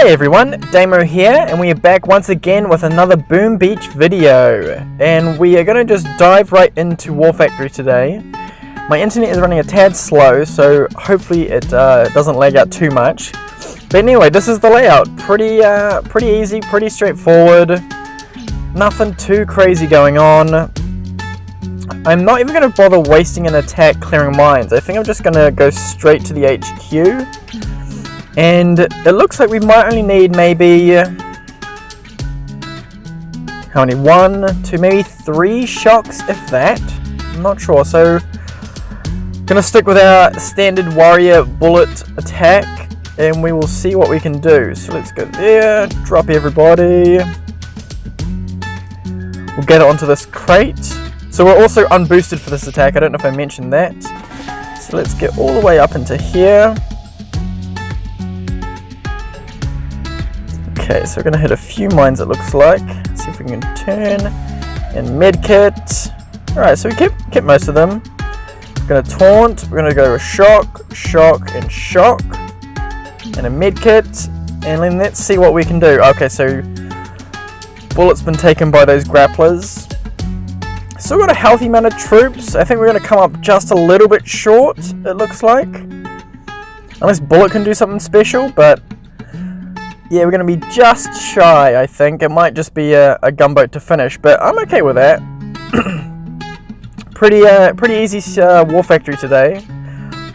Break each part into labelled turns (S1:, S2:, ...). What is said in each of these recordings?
S1: Hey everyone, Damo here, and we are back once again with another Boom Beach video. And we are going to just dive right into War Factory today. My internet is running a tad slow, so hopefully it doesn't lag out too much. But anyway, this is the layout. Pretty easy, pretty straightforward. Nothing too crazy going on. I'm not even going to bother wasting an attack clearing mines. I think I'm just going to go straight to the HQ. And it looks like we might only need maybe, how many? 1, 2, maybe 3 shocks, if that. I'm not sure. So, gonna stick with our standard warrior bullet attack, and we will see what we can do. So let's go there, drop everybody. We'll get onto this crate. So we're also unboosted for this attack. I don't know if I mentioned that. So let's get all the way up into here. Okay, so we're going to hit a few mines it looks like. See if we can turn. And medkit. Alright, so we kept most of them. We're going to taunt. We're going to go shock, shock, and shock. And a medkit. And then let's see what we can do. Okay, so bullet's been taken by those grapplers. Still got a healthy amount of troops. I think we're going to come up just a little bit short, it looks like. Unless bullet can do something special, but yeah, we're going to be just shy, I think. It might just be a gunboat to finish, but I'm okay with that. Pretty easy War Factory today.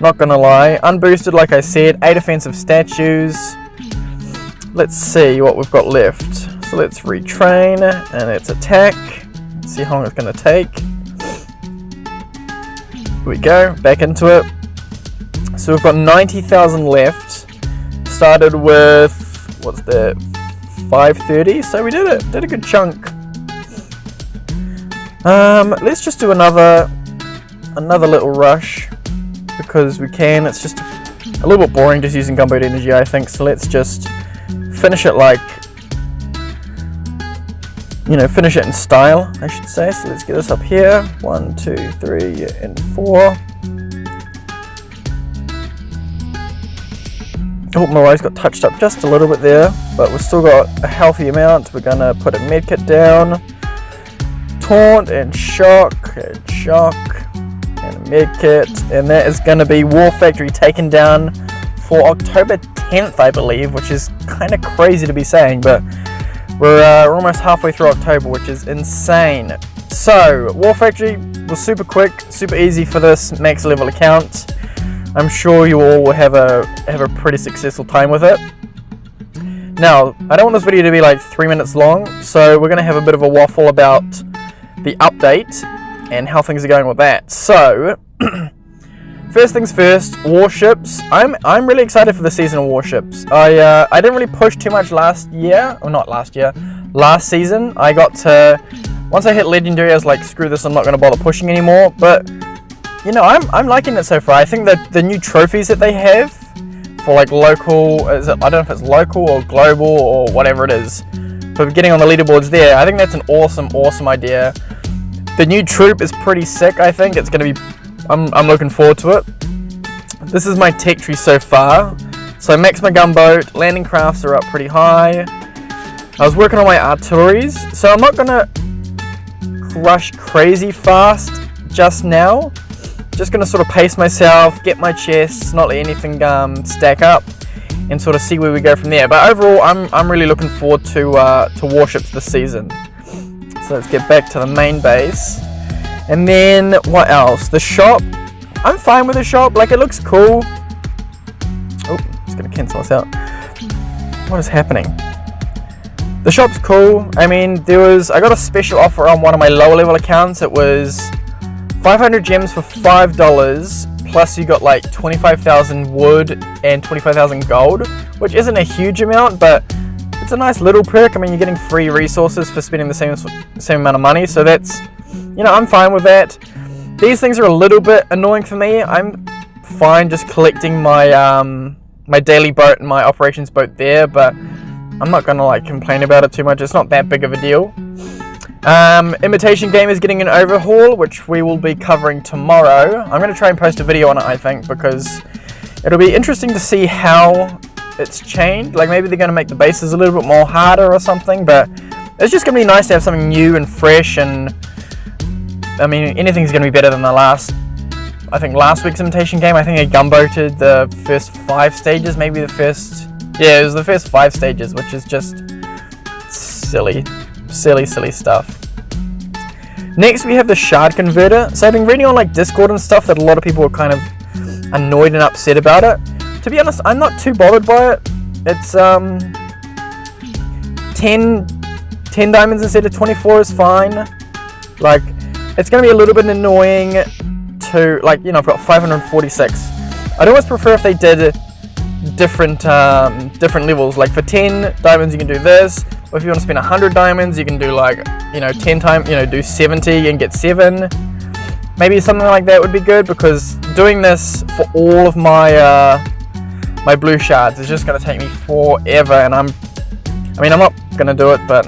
S1: Not going to lie. Unboosted, like I said. 8 offensive statues. Let's see what we've got left. So let's retrain, and let's attack. Let's see how long it's going to take. Here we go. Back into it. So we've got 90,000 left. Started with... what's that, 530, so we did a good chunk. Let's just do another little rush, because we can. It's just a little bit boring just using gunboat energy, I think, so let's just finish it like, you know, finish it in style, I should say. So let's get this up here, 1, 2, 3, and 4. Oh, my eyes got touched up just a little bit there, but we've still got a healthy amount. We're going to put a medkit down, taunt and shock, and a medkit, and that is going to be War Factory taken down for October 10th, I believe, which is kind of crazy to be saying, but we're almost halfway through October, which is insane. So, War Factory was super quick, super easy for this max level account. I'm sure you all will have a pretty successful time with it. Now, I don't want this video to be like 3 minutes long, so we're going to have a bit of a waffle about the update and how things are going with that. So, first things first, warships. I'm really excited for the season of warships. I didn't really push too much last year, or not last year, last season. I got to, once I hit legendary, I was like, screw this, I'm not going to bother pushing anymore, but you know, I'm liking it so far. I think that the new trophies that they have for like local, I don't know if it's local or global or whatever it is, for getting on the leaderboards there, I think that's an awesome idea. The new troop is pretty sick, I think. It's going to be, I'm looking forward to it. This is my tech tree so far. So I maxed my gunboat, landing crafts are up pretty high. I was working on my artilleries, so I'm not going to crush crazy fast just now. Just going to sort of pace myself, get my chests, not let anything stack up, and sort of see where we go from there. But overall, I'm really looking forward to warships this season. So let's get back to the main base. And then, what else? The shop. I'm fine with the shop. Like, it looks cool. Oh, it's going to cancel us out. What is happening? The shop's cool. I mean, I got a special offer on one of my lower level accounts. It was 500 gems for $5, plus you got like 25,000 wood and 25,000 gold, which isn't a huge amount, but it's a nice little perk. I mean, you're getting free resources for spending the same amount of money, so that's, you know, I'm fine with that. These things are a little bit annoying for me. I'm fine just collecting my my daily boat and my operations boat there, but I'm not gonna like complain about it too much. It's not that big of a deal. Imitation Game is getting an overhaul, which we will be covering tomorrow. I'm going to try and post a video on it, I think, because it'll be interesting to see how it's changed. Like maybe they're going to make the bases a little bit more harder or something, but it's just going to be nice to have something new and fresh. And I mean, anything's going to be better than last week's imitation game. I think I gunboated the first 5 stages, maybe it was the first 5 stages, which is just silly stuff. Next we have the shard converter. So I've been reading on like Discord and stuff that a lot of people are kind of annoyed and upset about it. To be honest, I'm not too bothered by it. It's 10 diamonds instead of 24 is fine. Like, it's going to be a little bit annoying to, like, you know, I've got 546. I'd always prefer if they did different levels. Like for 10 diamonds you can do this, or if you want to spend 100 diamonds you can do like, you know, 10 times, you know, do 70 and get 7. Maybe something like that would be good, because doing this for all of my my blue shards is just going to take me forever, and I'm not going to do it, but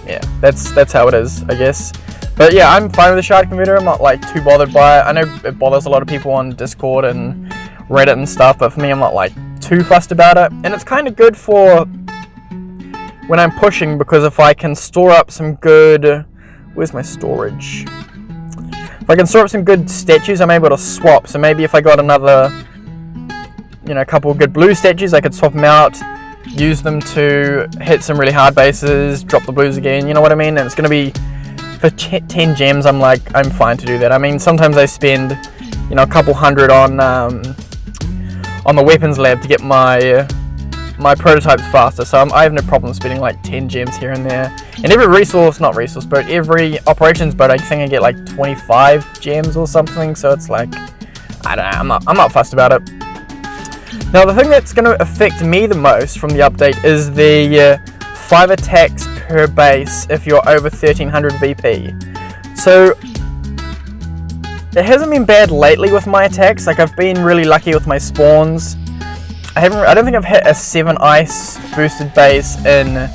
S1: yeah, that's how it is, I guess. But yeah, I'm fine with the shard converter. I'm not like too bothered by it. I know it bothers a lot of people on Discord and Reddit and stuff, but for me, I'm not like too fussed about it. And it's kind of good for when I'm pushing, because if I can store up some good, where's my storage? If I can store up some good statues, I'm able to swap. So maybe if I got another, you know, a couple of good blue statues, I could swap them out, use them to hit some really hard bases, drop the blues again, you know what I mean? And it's going to be, for 10 gems, I'm fine to do that. I mean, sometimes I spend, you know, a couple hundred on the weapons lab to get my prototypes faster, so I have no problem spending like 10 gems here and there. And every every operations boat, I think I get like 25 gems or something, so it's like, I don't know, I'm not fussed about it. Now the thing that's going to affect me the most from the update is the 5 attacks per base if you're over 1300 VP. So it hasn't been bad lately with my attacks. Like, I've been really lucky with my spawns. I don't think I've hit a 7 ice boosted base in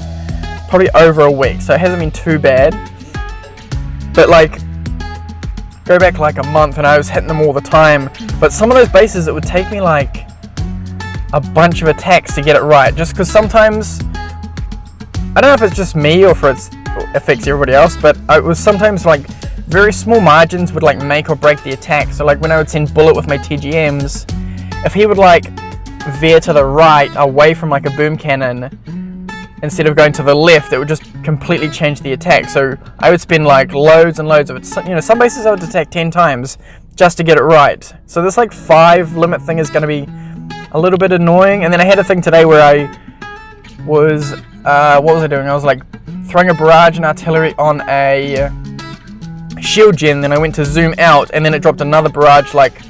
S1: probably over a week, so it hasn't been too bad. But like, go back like a month and I was hitting them all the time. But some of those bases, it would take me like a bunch of attacks to get it right, just because sometimes, I don't know if it's just me or if it affects everybody else, but it was sometimes like very small margins would like make or break the attack. So like when I would send Bullet with my TGMs, if he would like veer to the right away from like a boom cannon instead of going to the left, it would just completely change the attack. So I would spend like loads and loads of it. You know, some bases I would attack 10 times just to get it right. So this like 5 limit thing is going to be a little bit annoying. And then I had a thing today where I was what was I doing? I was like throwing a barrage and artillery on a shield gen, then I went to zoom out and then it dropped another barrage like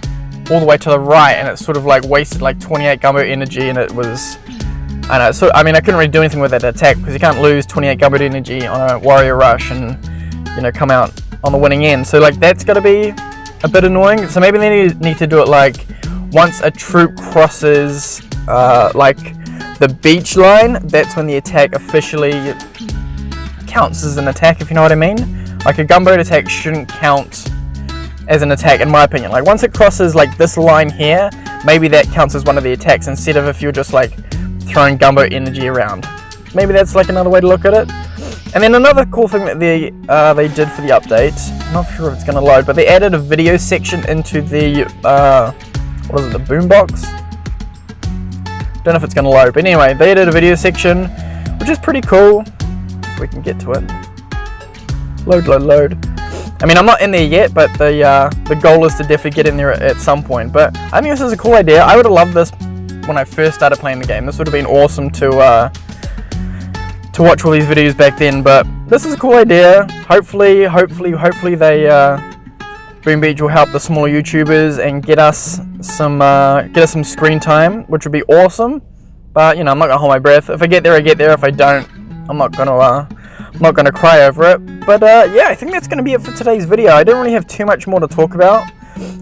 S1: all the way to the right, and it sort of like wasted like 28 gumbo energy, and it was, I know, so I mean I couldn't really do anything with that attack because you can't lose 28 gumbo energy on a warrior rush and, you know, come out on the winning end. So like that's got to be a bit annoying. So maybe they need to do it like once a troop crosses like the beach line, that's when the attack officially counts as an attack, if you know what I mean. Like a gunboat attack shouldn't count as an attack, in my opinion. Like once it crosses like this line here, maybe that counts as one of the attacks instead of if you're just like throwing gunboat energy around. Maybe that's like another way to look at it. And then another cool thing that they did for the update, I'm not sure if it's going to load, but they added a video section into the what is it, the boombox? Don't know if it's going to load, but anyway, they added a video section, which is pretty cool. If we can get to it. Load. I mean, I'm not in there yet, but the goal is to definitely get in there at some point. But I think this is a cool idea. I would have loved this when I first started playing the game. This would have been awesome to watch all these videos back then. But this is a cool idea. Hopefully they Boom Beach will help the smaller YouTubers and get us some screen time, which would be awesome. But you know, I'm not gonna hold my breath. If I get there, I get there. If I don't, I'm not gonna cry over it. But yeah, I think that's gonna be it for today's video. I don't really have too much more to talk about.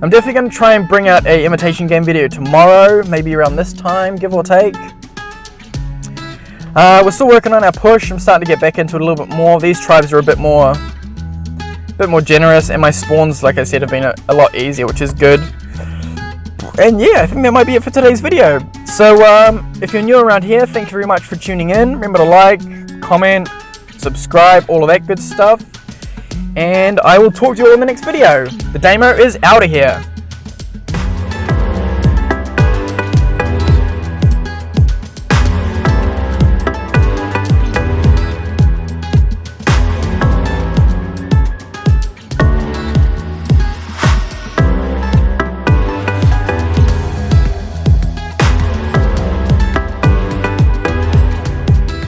S1: I'm definitely gonna try and bring out a imitation game video tomorrow, maybe around this time, give or take. We're still working on our push. I'm starting to get back into it a little bit more. These tribes are a bit more generous, and my spawns, like I said, have been a lot easier, which is good. And yeah, I think that might be it for today's video. So if you're new around here, thank you very much for tuning in. Remember to like, comment, subscribe, all of that good stuff. And I will talk to you all in the next video. The Damo is out of here.